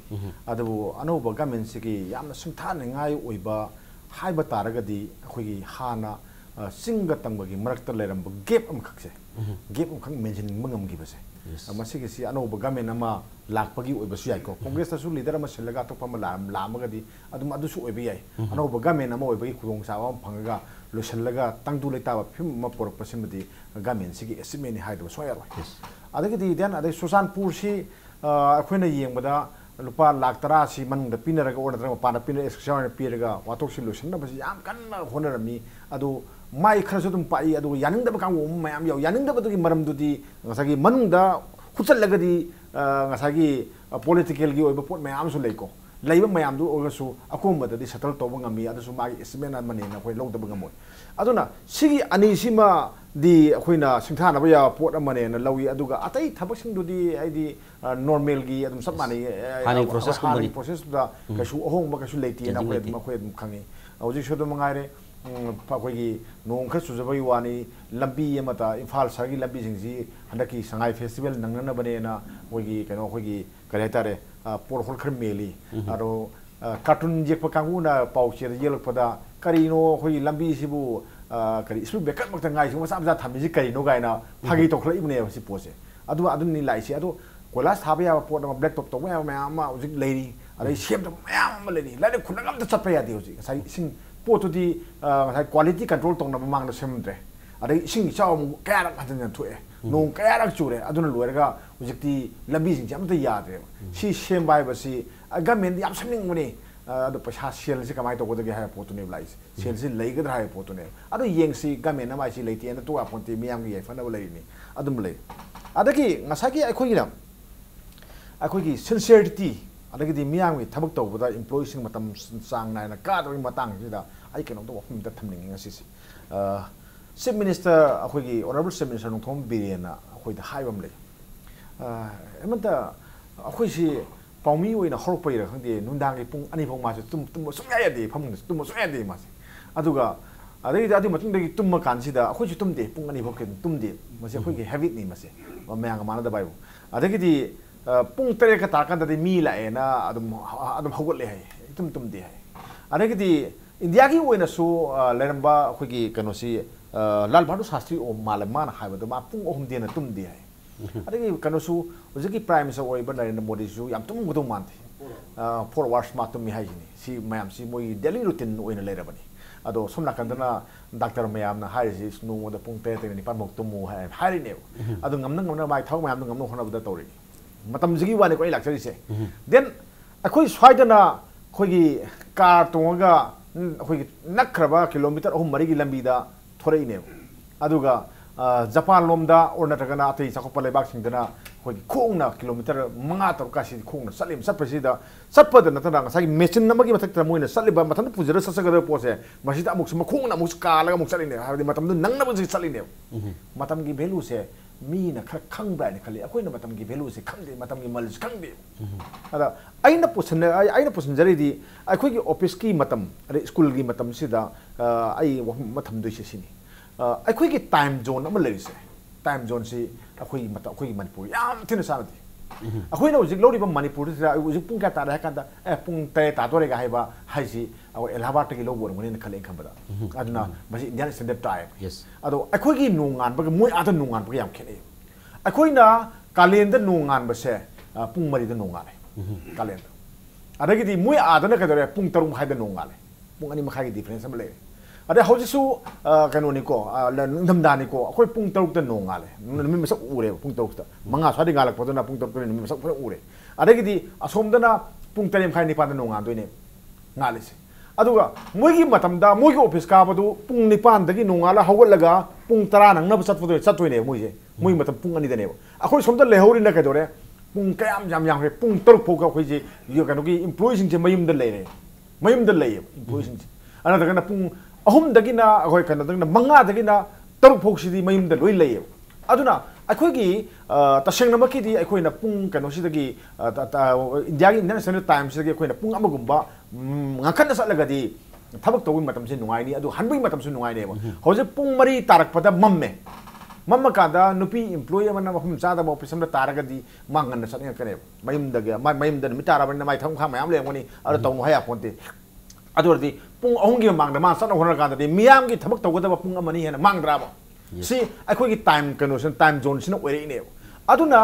adu anoba government si ki yamna singtha ngai oiba haiba taragadi khoi hana singa tangba gi marakta leram gap am khakse gap am khang mention mangam gi base amasi gi si anoba government ama lakpagi oiba su yai ko congress ta su leader ama selaga to pam lamaga di adum adu su oiba yai anoba government ama oiba gi khudong sa am phangaga losellaga tangdu leita ba phim ma porok pasimadi government si gi estimate ni haido so yaro adagi di dan adai susanpur si akhoina yengbada lupa lakh tara si manungda pinaraga order ma pana pina exchange piraga watok si losenna basi yam kanna honarami adu mai kharasu dum pai adu yaningda ba kang mayam yaw yaningda ba du maram du di ngasagi manungda khutsalaga di ngasagi political gi oiba pot mayam su leiko leiba mayam du ogasu akomba da di settle to ba ngami adu su magi estimate mane na khoi longda ba ngamoi aduna sigi ani sima di khoina singthana ba ya pot amane na lawi aduga atai thabak sing du di aidi normal gi adum sab mane hani process da kasu ohong ba kasu leiti na khoi ma khoi khangi auji shodo mangaire pakoi nong kha sujabai wani lambi amata imphal sagi lambi jingji handaki sangai festival nangnana bane na hoigi kano hoigi kare tare por hol khar meli aro cartoon jek pa kanguna pau cher yelok pada karino hoi lambi sibu kari isu bekat makta ngai sing masa amja thamji karino gaina phagi to khlai ibne si pose adu adu ni lai si adu kolas thabya pot ma black top to ma ma ujik leiri adai shem to ma leiri lai khunagam ta chapya di ujik sai sing potu di quality control tong na mamang na semdre adai sing chaw kaya rak hajan thue nong kaya rak chure aduna loiraga ujikti lambi sing jam ta yadre si sem bai ba si government yam samning mani adu pasha sel si kamai to godagi ha potu ne blais sel si leigadra ha potu ne adu yeng si government na mai si leiti na to aponti miyam gi fa na lei ni adum lei adagi ngasagi akhoi gi sincerity adagi di miyam gi thabak to boda employees sing matam sang nai na ka do matang sida ai keno to wafum ta thamning ngasi si Chief Minister akhoi Honorable Chief Minister Nongthom Birena akhoi da haibam le hemanta akhoi si paumi oina horpai ra khangde nundang gi pung ani phong ma tum sungya ya de phang tum sungya de ma aduga adai adi matung de tum ma kan si da akhoi si tum de pung ani phok tum de ma se akhoi gi habit ni ma se ma ma na da bai adagi di pung tere ka ta kan da mi la e na adum hogot le hai tum de hai adagi di India ki oina su leramba akhoi gi kano si Lal Bahadur Shastri o malaman haibadu ma pung ohum de na tum de hai adagi kano su ujiki prime minister oi ban Narendra Modi su yam tum gudu man for wars ma tum mi hai ni si mayam si moi daily routine oina le rabani ado somna kandana doctor mayam na hai si nu da pung te ni pan mok tum mu hai hari ne ado ngamna mai thau mayam ngamna hona da tori matam jigi wani ko ai lakchari se then akhoi swaidana khoi gi car tonga khoi gi nakraba kilometer ohum mari gi lambi da thore ne aduga Japan lomda or natagana ati sakopa lebak singdana khoi khongna kilometer manga tar ka si khongna salim sappresida sappada natana sai machine namagi mathak moina saliba mathan pujara sasaga pose masida amuk sma khongna mus ka laga muk saline ha matam nangna bu saline matam gi value se mi na khang bra ne khali akoi na matam gi value se khangde matam gi mal khangde ada aina pusan jari di akoi gi office ki matam school gi matam sida ai matam doi se sini akhoi ki time zone ama leise time zone si akhoi mata akhoi Manipur yam thina sanati akhoi na ujik lori ba Manipur ra ujik pung ka ta ra kan da pung te ta to re ga haiba haisi aw Allahabad ki lo bor ngani khale khambada adna masi Indian standard time yes ado akhoi ki nungan ba moi ata nungan ba yam khele akhoi na kalenda nungan ba se pung mari da nungan kalenda adagi di moi adana ka dore pung tarum hai da nungan pung ani makhai difference am le ada haujisu kanu ni ko namda ni ko akhoi pung taruk ta nonga le mi masak ure pung taruk ta manga sadi ngalak padona pung taruk ni masak pura ure ada gidi asomdana pung tarim khai ni pa nonga doine ngale se aduga moigi matamda moigi office ka badu pung nipan dagi nonga la hawal laga pung tara nang na sat fodo sat toine moije moi matam pung ani dane akhoi somda lehori na ka dore pung kayam jam pung taruk phoka khoi ji yo kanu gi employees je mayum da le employees ana daga na pung ahum dagina akhoi kana dagina manga dagina taruk phoksidi mayum da loi lei aduna akhoi gi taseng namaki di akhoi na pung kano sidagi India gi National Times sidagi akhoi na pung amagumba ngakhan na salaga di thabak towi matam se nungai ni adu hanbui matam su nungai ne hoje pung mari tarak pada mamma kada nupi employee mana mafum chada ba office amda taraga di mangan na satnga kane mayum daga mayum da mi tara ban mai tham kha mayam le ngoni adu tong haya ponte adordi pung ahongi mangda ma sana hona kan de miyam gi thabak tawga da pung amani hena mangdra ba si akhoi gi time condition time zone sina oire ne aduna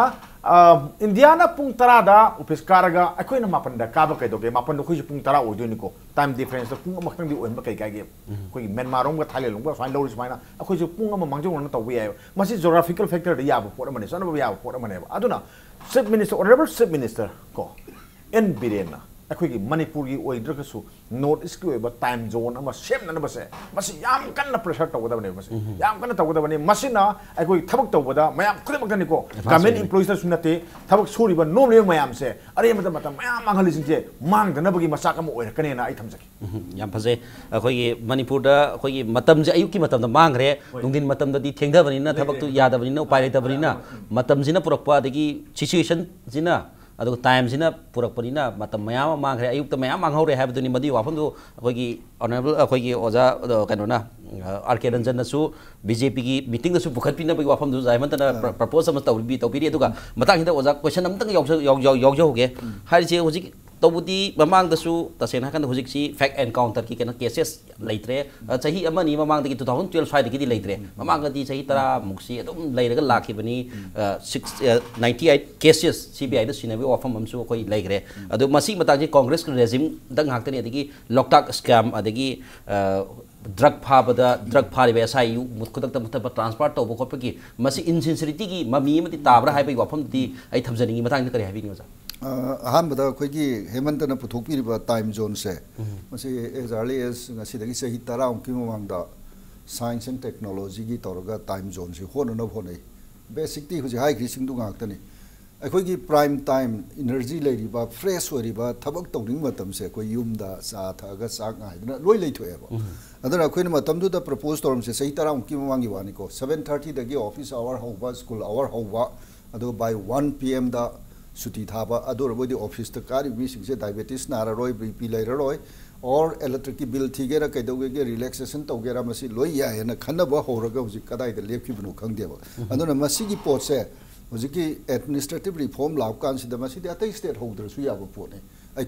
Indiana pung tara da office karaga akhoi na mapan da ka ba kai doge mapan do khoi pung tara oido ni ko time difference pung amak di oim ba kai kai ge khoi Myanmar rom ga Thailand rom ga fine loris maina akhoi ju pung am mangjong na tawi ay masi geographical factor da ya ba por amane sana ba ya por amane aduna Chief Minister Honorable Chief Minister ko en birena akhoi Manipur gi oidra ka su North East ki ba time zone ama sem na ba se masi yam kan na pressure taw da bane masi yam kan taw da bane masi na akhoi thabak taw da mayam khule mak ni ko government employees ta sunate thabak suri ba nom le mayam se are mata mata mayam manghali sing je mang da na bagi masak am oira kane na ai thamjaki yam phaje akhoi Manipur da akhoi matam je ayuk ki matam da mangre nungdin matam da di thengda bani na thabak tu yada bani na upai le ta bani na matam jina purakpa dagi situation jina adu time sina purak parina matam mayam mangre ayuk ta mayam manghore habduni madi wafam do akhoi honorable akhoi oja kano na Rk Ranjan na su BJP ki meeting da su bukhat pina bagi wafam do jaiman ta propose am tawbi aduga matang hida oja question amtang yog hoge hari che hoji tawbudi mamang da su tasena kan hoji si fact encounter ki kana cases leitre chahi amani mamang da ki 2012 sai da ki leitre mamang di chahi tara muksi adum leiraga lakhi bani 98 cases CBI da sinabi wafam am su koi leigre adu masi matang ji Congress regime dang haktani adigi loktak scam adigi drug phabada drug phari be sai yu mutkudak ta transfer to bo khopki masi insincerity ki mami mati tabra hai bai wafam di ai thamjani matang kari hai bi ni अहमद अखोगी हेमंतना पुथोपीरिबा time zone से मसे as early as ngasi sahi 10 ki mamangda science and technology gi toroga time zone se hono na honai basic ti huji hai krising du ngak tani ꯑꯩꯈꯣꯏꯒꯤ prime time energy ꯂꯩꯔꯤꯕ fresh ꯑꯣꯏꯔꯤꯕ ꯊꯕꯛ ꯇꯧꯅꯤꯡꯕ ꯃꯇꯝꯁꯦ ꯑꯩꯈꯣꯏ ꯌꯨꯝꯗ ꯆꯥ ꯊꯛꯑꯒ ꯆꯥꯛ ꯉꯥꯏꯗꯅ ꯂꯣꯏ ꯂꯩꯊꯣꯛꯑꯦꯕ ꯑꯗꯨꯅ ꯑꯩꯈꯣꯏꯅ ꯃꯇꯝꯗꯨꯗ ꯄ꯭ꯔꯄꯣꯖ ꯇꯧꯔꯝꯁꯦ ꯆꯍꯤ 10ꯃꯨꯛꯀꯤ ꯃꯃꯥꯡꯒꯤ ꯋꯥꯅꯤꯀꯣ 7:30ꯗꯒꯤ ꯑꯣꯐꯤꯁ ꯑꯋꯥꯔ ꯍꯧꯕ ꯁ꯭ꯀꯨꯜ ꯑꯋꯥꯔ ꯍꯧꯕ ꯑꯗꯨꯒ ꯕꯥꯏ 1 PM ꯗ suti thaba adu rabodi office ta kari mi singse diabetes nararoi bp lairaroi or electric bill thigera kaidogege relaxation tawgera masi loi ya hena khanaba horaga huji kadai da lepki bunu khangdeba aduna masi gi pot se huji ki administrative reform law kan sida masi da atai state holder su ya ba pot ne ai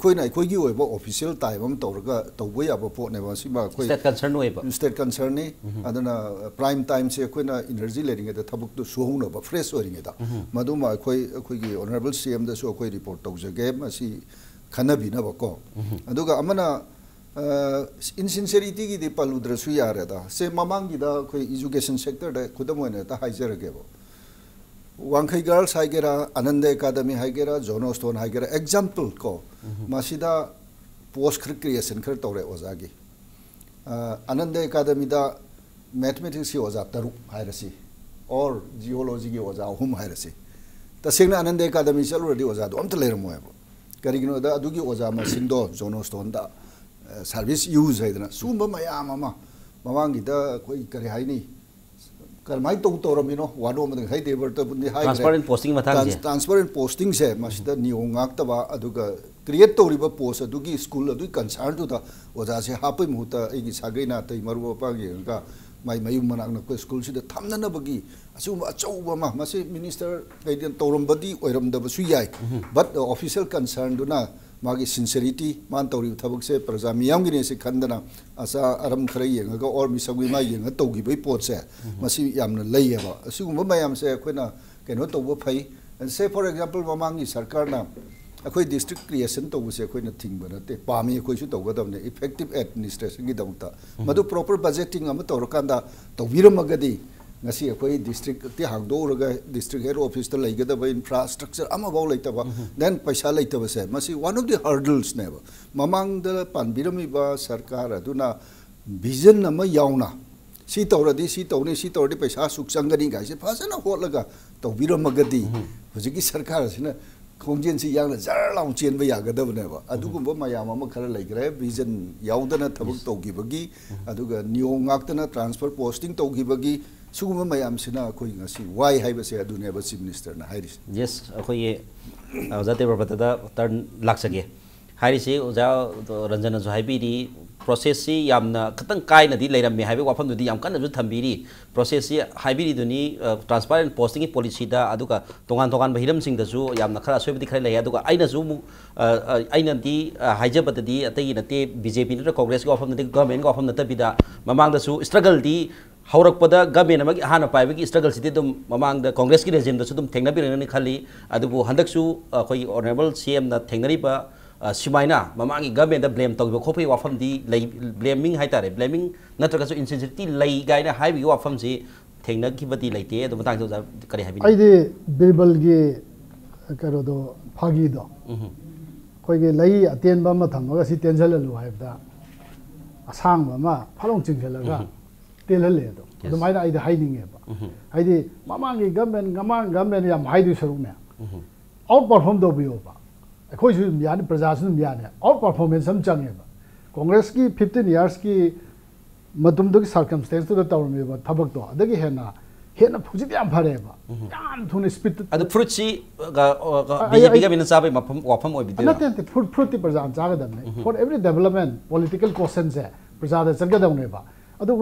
gi oiba official time am tawraga tawbo ya ba pot ne masi ma khoi state concern ni aduna prime time se khoina energy leading da thabuk tu suhuna ba fresh oring da maduma khoi gi honorable cm da su khoi report tawjage masi khanabi na ba ko aduga amana insincerity gi de paludra su ya ra da se mamang gi da khoi education sector da khudam oina ta haijarage ba Wankai Girls Haigera, Ananda Academy Haigera, Jonoston Haigera, example ko Masida post creation Kertore Ozagi. Ananda Academy da mathematics was after Hirasi or geology was our home Hirasi. The Signa Ananda Academy already was at Omtelemoevo. Carigino da Dugi was a Masindo, Jonoston da service use Hydra. Sumba Mayama, Mamangita, Karihaini. Karmai to Toromino, one woman, high Debaberta, transparent posting transparent posting se, Mashida Niongactava, Aduga, create to river post, Adugi school, Adu concerned to the was as a happy muta, Sagina, Maru Pagi, my Mayuman school, the Tamna Bagi, assume a Chowama, Masi minister, Gadian Torombadi, or the Basuyai, but the official concern do not. Magi sincerity man tawri thabak se praja miyam gi se khandana asa aram khara yenga ga or misagwi ma yenga tawgi bai pot se masi yamna leiba asugumba mayam se khoina keno tawbo phai and say for example mamangi sarkar na akhoi district creation tawbu se khoina thingba na te pami khoi su tawgadamne effective administration gi damta madu proper budgeting am tawrakanda tawbiramagadi ngasi akhoi district ti hangdoraga district head office ta laigadaba infrastructure ama baw laitaba then paisa laitaba se masi one of the hurdles neba mamang da panbirami ba sarkar aduna vision ama yauna si tawradi si tawni si tawradi paisa suksangani ga se phasana hotlaga tawbiramagadi hujiki sarkar sina khongjen si yang jar laung chen ba yagadaba neba adugumba mayam ama khara laigre vision yaudana thabuk tawgibagi aduga niongak transfer posting tawgibagi Suguma mayam sina koi ngasi why haibase adune ba chief minister na hairis yes akoi oja Debaberta da turn laksage hairisi oja Ranjan jo haibiri process si yamna khatang kai na di leiram me haibe wafam du di yam kan ju thambiri process si haibiri duni transparent posting policy da aduga tongan ba hiram sing da ju yamna khara soibdi khara lai aduga aina ju mu aina di haijabata di atai na te BJP na Congress go wafam na government go wafam na tabida mamang da ju struggle di Haurakpada government amagi hana paibagi struggle sidi dum mamang the Congress ki regime da sudum thengna birani khali adubu handaksu khoi honorable CM na thengnari ba simaina mamangi government da blame tawba khopai wafam di blaming haitare blaming natraga su insincerity lai gaina haibi wafam si thengna ki bati laite adu matang jo kari habi ai de birbal gi karo do phagi do khoi ge lai aten ba ma thamaga si tenjal lu haibda asang ma phalong chingelaga telale do do mai ai de hiding ba ai de mamangi government yam haidu saru me out perform do biyo ba khoi su yani praja su yani out performance sam change ba Congress ki 15 years ki matum do circumstance to the me ba thabak do adagi hena phuji yam phare ba yam thune speed adu fruit si BJP ga min sabai wafam oi bidu na te fruit ti praja jaga dam for every development political questions hai praja da chaga dam ne ba adu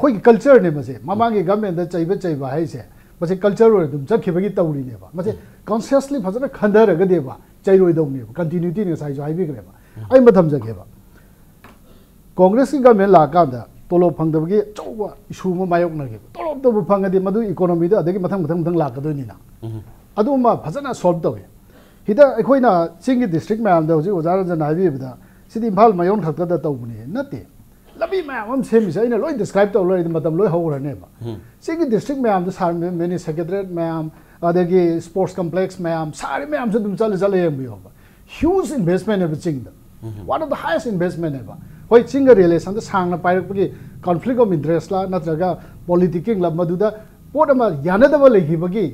khoi culture ne mase mamangi government da chaiba hai se mase culture ro dum chakhibagi tawri ne ba mase consciously phajana khandara ga de ba chairoi dong ne continuity ne sai jo hai bi gre ba ai matham jage ba Congress ki government la ka da tolo phangdabagi chauwa issue ma mayok na ge tolo to bu phangadi madu economy da adagi mathang la ka do ni na adu ma phajana solve tawe hida ekhoina singi district ma am da hoji ozara jana hai bi da sidi imphal mayon thakta da tawbuni nate labi mayam semi sai na loi describe to loi matam loi hawrane ba singi district mayam da sar many secretariat mayam adagi sports complex mayam sari mayam dum chale yem bi ba huge investment of ching da one of the highest investment ever hoi chinga relation da sang na pairak gi conflict of interest la natraga politicking la maduda पोट अमा यानदब लेखिबगी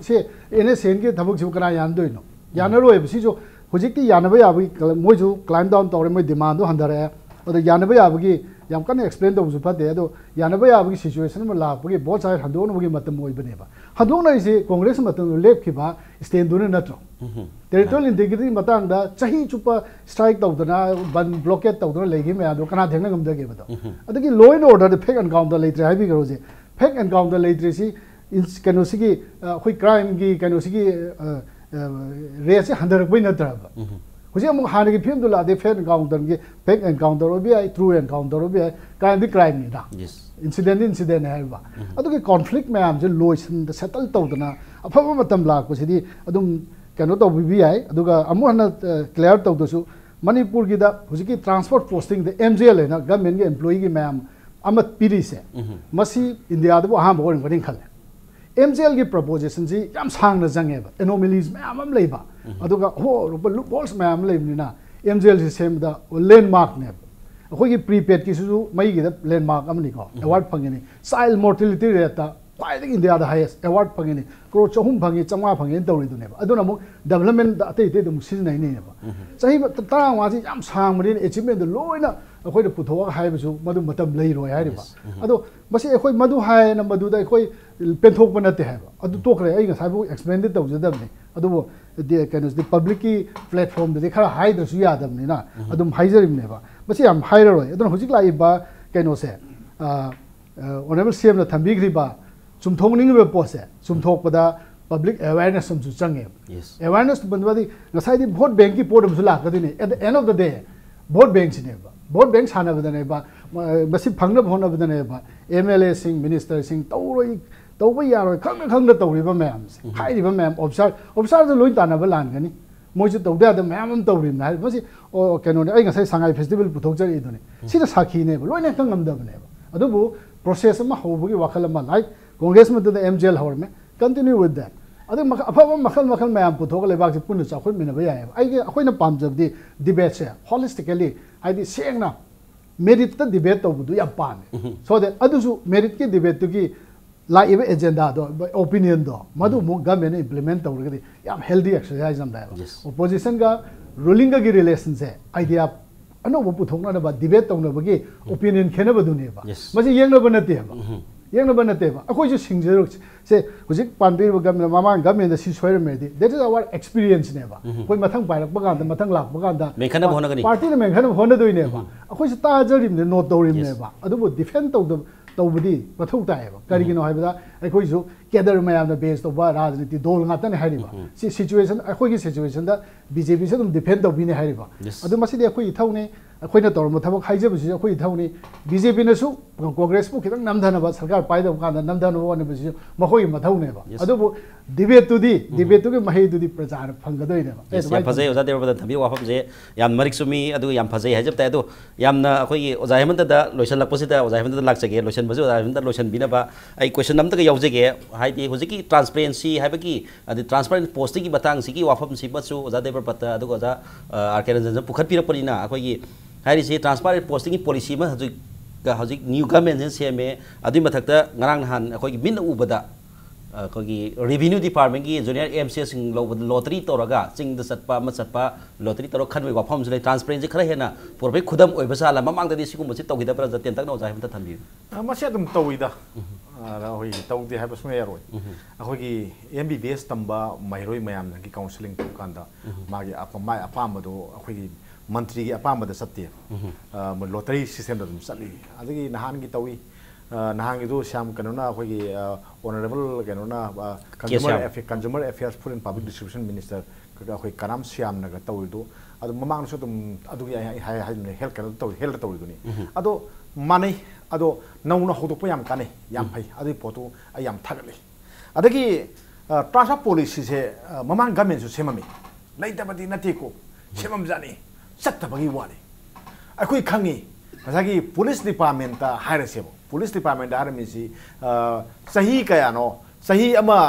से NSN के थबक सिब कना यानदोइनो यानरोय बिसिजो हुजिकति यानबा याबगी मोइजु climb down तौरे मोइ demand दो हंदरे अदो यानबा याबगी याम कन एक्सप्लेन दो जुफाते अदो यानबा याबगी सिचुएशन म लापगी बोथ साइड हंदोनबगी मतम मोइबनेबा हंदोनइसे कांग्रेस मतम लेपखिबा स्टैंड दुने नत्रो टेरिटोरियल इंटीग्रिटी मतंगदा चाही चुपा स्ट्राइक तौदना बन ब्लॉकेट तौदना लेगी मे अदो कना थेंगना गमदगे बदो अदगी law and order the fake encounter लेत्रे हाइबी गरोजे फेक एनकाउंटर लेत्रे सी कैनोसिगी अखोई क्राइम की कैनोसिगी रेस से हंदर कोई नत्रब हुजे अमु हाने की फिल्म दुला दे फेक एनकाउंटर की फेक एनकाउंटर ओबी आई ट्रू एनकाउंटर ओबी आई क्राइम दी क्राइम नि दा इंसिडेंट है बा अदुगी कॉन्फ्लिक्ट मैम जे लोइसन द सेटल तौदना अफब मतम लाक सिदी अदुम कैनो तो बी आई अदुगा अमु हन क्लियर तौदसु मणिपुर की दा हुजे की ट्रांसपोर्ट पोस्टिंग द MJL है ना गवर्नमेंट के एम्प्लॉई की मैम अमत पीरी से मसी इंडिया दबो हां बोन गदिन खले MJL की प्रपोजिशन जी याम सांगना जंगेबा एनोमलीज मैम अम लेबा अदुगा हो रुप लूपहोल्स मैम लेबनिना MJL से सेम दा लैंडमार्क ने अखोगी प्रीपेड की सुजु मई की लैंडमार्क अमनी को अवार्ड फंगेनी चाइल्ड मोर्टेलिटी रेट ता क्वाइट इंडिया दा highest award फंगेनी crore 4 fungi 5 fungi तौरी दुनेबा अदुना मु डेवलपमेंट दा अते दम सिजनाई नेबा सही तरा वाजी याम सांगमनि अचीवमेंट द लोइना अखोई पुथोग हाइबसु मदु मतम लेरोय हाइबा अदो बसे अखोई मदु हाय न मदु दा अखोई पेंथोक बनते है अदु तोखरे आई गसाबु एक्सप्लेन दे तौजदबने अदु दे कैनस द पब्लिक की प्लेटफॉर्म दे खरा हाइदसु यादबनि ना अदुम हाइजरिमनेबा बसे याम हाइररोय अदु हुजिक लाइबा कैनोसे ऑनरेबल सीएम न थंबिग्रिबा चुमथोंनिंगबे पोसे चुमथोकपदा पब्लिक अवेयरनेस समजु चंगे अवेयरनेस बनबदी गसाइदी वोट बैंक की पोड मसु लाकदिने at the end of the day vote bank सिनेबा वोट बैंक सानबदनेबा बसि फंगनब होनबदनेबा MLA सिंह मिनिस्टर सिंह तौरोई तौबा यारोय खंग तौरिबा मैम से हाइरिबा मैम ऑफिसर जो लोइ तानबा लानगनी मोइजु तौदा द मैम अम तौरिम ना बसि ओ कैनो ने आई गसाइ सांगाई फेस्टिवल पुथोकजरी इदुने सिदा साखीनेबा लोइने खंगमदबनेबा अदुबु प्रोसेस अमा होबगी वाखल अमा लाइक कांग्रेस में MJL हवर में कंटिन्यू विद दैट अदु अफब मखल मैम पुथोक लेबाक पुन चाखुन मिनबा याय आई अखोइना पामजबदी डिबेट से होलिस्टिकली आइदि सेंगना मेरिट द डिबेट तौबदु या पामे सो दैट अदुसु मेरिट की डिबेट तुगी लाइव एजेंडा दो ओपिनियन दो मधु गवर्नमेंट इंप्लीमेंट तौरगदी याम हेल्दी एक्सरसाइज हम दाय ओपोजिशन का रूलिंग की रिलेशन से आइडिया अनोब पुथोकना डिबेट तौनबगी ओपिनियन खेनबदुनेबा मजे येंगनब नतेबा येंगनब नतेबा अखोइजु सिंगजरु से हुजिक पानबीर गवर्नमेंट मामा गवर्नमेंट सी सोयरमेदी दैट इज आवर एक्सपीरियंस नेबा कोई मथंग पाइरक बगांदा मथंग लाक बगांदा मेखनब होनगनी पार्टी ने मेखनब होनदोइनेबा अखोइजु ताजरिम नोट तौरिमनेबा अदुबो डिफेंड तौद तौबदी मथौ तायबा करिगिनो हाइबदा अखोइजु केदर मयामना बेस तौबा राजनीति दोल ngaतने हाइरिबा सी सिचुएशन अखोइगी सिचुएशन दा बीजेपी से तुम डिफेंड तौबिने हाइरिबा अदु मसिदे अखोइ इथौने अखोइना तौरम थबक हाइजबसि अखोइ इथौने बीजेपी नसु कांग्रेस पु खितंग नमधनबा सरकार पाइदब कांदा नमधनबो वनबसि मखोइ मथौनेबा अदुबो डिबेट के महे दुदी प्रचार फंगदोइनेबा या फजै ओजा देबदा थबि वाफम जे याम मरिक सुमी अदु याम फजै हाइजब ताय अदु यामना अखोइ ओजा हेमंत दा लोइसन लकपसिदा ओजा हेमंत दा लाकसगे लोइसन बजु ओजा हेमंत लोइसन बिनाबा आई क्वेश्चन नमत के यावजेगे हाइदि हुजिकी ट्रांसपेरेंसी हाइबकी अदि ट्रांसपेरेंट पोस्टिंग की बतांग सिकी वाफम सिबसु ओजा देबरपता अदु ओजा RK Ranjan पुखत पिरपनिना अखोइ हाइरिसि ट्रांसपेरेंट पोस्टिंग की पॉलिसी म हजिक न्यू गवर्नमेंट सेमे अदि मथक्ता ngarang nahan अखोइ मिन उबदा अखोइ रेवेन्यू डिपार्टमेंट की जूनियर MCS सिंग लॉटरी तौरगा चिंग द सत्पा लॉटरी तौर खनवे वाफम से ट्रांसपेरेंसी खरा हेना पुरबे खुदम ओइबसाला ममांगदि सिगुम से तौगिदा पर जतेन तक नोजा हमता थंबि मसे अदुम तौइदा होई तौदे हाइबस मे यारोय अखोगी MBBS तंबा मैरोय मयाम की काउंसलिंग तौ कांदा मागी अपामदो अखोगी मंत्री की अपामद सत्य लॉटरी सिस्टम दम चली अदगी नहान की तौई नहान की दो श्याम कनोना अखोगी ऑनरेबल कनोना consumer affairs food and public distribution minister अखोई कराम श्याम नगर तौइदो अदो ममांग सो तुम अदुगी हाय हेल्थ कनो तौ हेल्थ तौइदुनी अदो मानै अदो नौना होदोप याम काने याम फै अदि पोतो याम थागले अदगी ट्रांसपोर्ट पॉलिसी से ममांग गवर्नमेंट सु सेममी लैतबदी नतेको सेमम जानी सत्तबगी वाले अखोई खंगी मसागी पुलिस डिपार्टमेंट ता हायरसेबो पुलिस डिपार्टमेंट आरमीसी सही कयानो सही अमा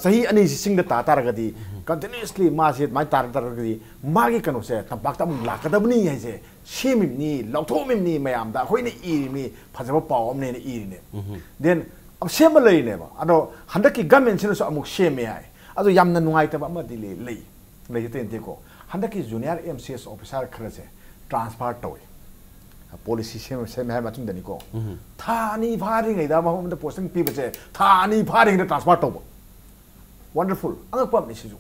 सही अनि सिंग ता तारगदी कंटिन्यूअसली मासे माइ तारगदी मागी कनो से तंपाक्ता मु लाकदबनी हाइसे सेमिमनी लौथोमिमनी मयाम दा अखोइने इरिमी फजबो पावमने इरिने देन अब सेम लेनेबा अदो हंदकी गवर्नमेंट सिनसु अमुक सेम याय अदो यामना नुंगाइतबा अमदि ले तेको हंदकी जूनियर MCS ऑफिसर खरसे ट्रांसफर तोय पॉलिसी सेम है मतुम दनिको थानी फारिङैदा मफमदा पोस्टिंग पिबसे थानी फारिङैदा ट्रांसफर तोबो वंडरफुल अंगपम निसिजु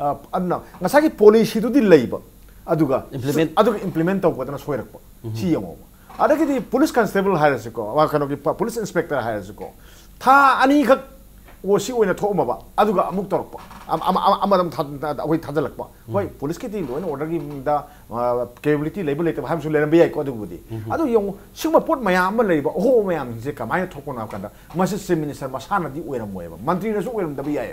अदना ngасagi policy du di leiba aduga implement tawbadana soirakpa si yango adagidi police constable hairasiko wa kanoki police inspector hairasiko tha ani khak osi oina thomaba aduga amuk torokpa amadam hoi thajalakpa hoi police ki ti loina order gi da capability level lete ham su leram bi ai ko adugudi adu yong singma pot mayam ma leiba ho mayam je kamai thokona kanda masi minister masana di oiram moeba mantri na su oiram da bi ai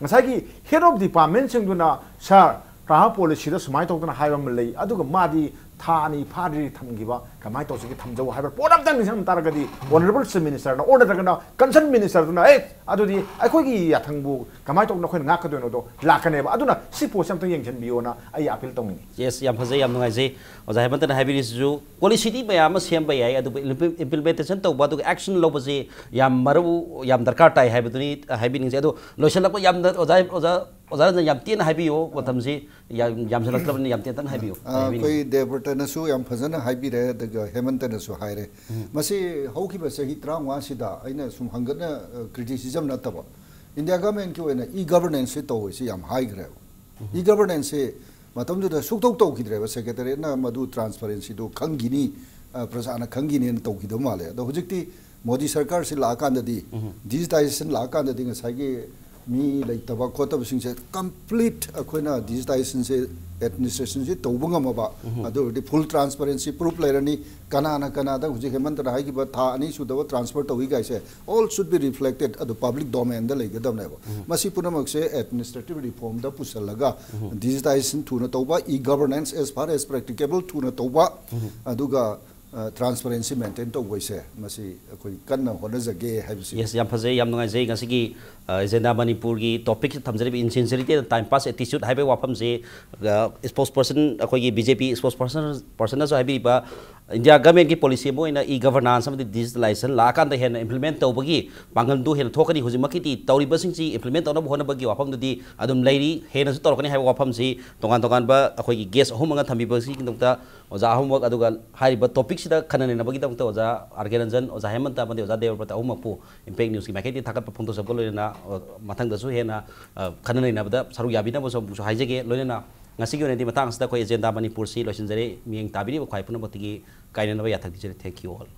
ngасagi head of department singduna sir tra policy da sumai tokna haibam lei aduga madi thani phari thamgiba kamai tosigi thamjau haibar podam tang nisam taragadi honorable minister na order daga concerned minister na adudi aikogi yathangbu kamai tokna khoin ngak kadono do lakane ba aduna si po sam tang yengchen biona ai appeal tongni yes yam phajai yam ngai je oja hemanta na habiri su policy di ba ma sem ba yai adu implementation to ba du action lo ba je yam maru yam darkar tai haibaduni haibini je adu loisal ko yam oja yam tin haibiyo watam je yam salak yam tin tan haibiyo koi Debaberta na su yam phajana haibire daga hemanta na su haire masi hauki ba sahi trangwa sida aina sum hangana criticism na taba India government ki oina e-governance se to se yam high gre e-governance se matam ju da suktok to khidre ba secretary na madu transparency do khangini prasana khangini na to khidam male do hojikti Modi sarkar se la kan da di digitization la kan da di ngai gi mi lai taba khotab sing se complete akoina digitization se administration se to bunga ma ba adu di full transparency proof lerani kana da hujik hemanta ra gi ba tha ani su da transfer to wi gai se all should be reflected at the public domain da lai gadam na ba masi punamak se administrative reform da pusalaga digitization thuna to ba e governance as far as practicable thuna to ba aduga transparency maintain to voice masi koi kanna hona jage habisi yes yam phajai yam ngai jai ngasigi agenda Manipur gi topic thamjari insincerity time pass attitude haibe wafam je spokesperson akoi gi BJP spokesperson so haibi ba India government ki policy mo ina e-governance amadi digitalization la kan da hen implement to bagi bangal du hen thokani huji makiti tawri basing ji implement to na hona bagi wafam di adum lairi hen su torkani haiba wafam ji tongan ba akoi gi guest hom anga thambi basi kinta oja hom work aduga haiba topic sida khanane na bagi dangta oja Rk Ranjan oja hemanta bande oja Debaberta hom pu impact news ki maketi thakat pa phungto sabko loina mathang da su hena khanane na bada saru yabi na bo so haijege loina ngasi gi ne matang sida ko agenda Manipur si loisinjare mieng tabiri ko khai puna botigi kaina na ba yathak di thank you all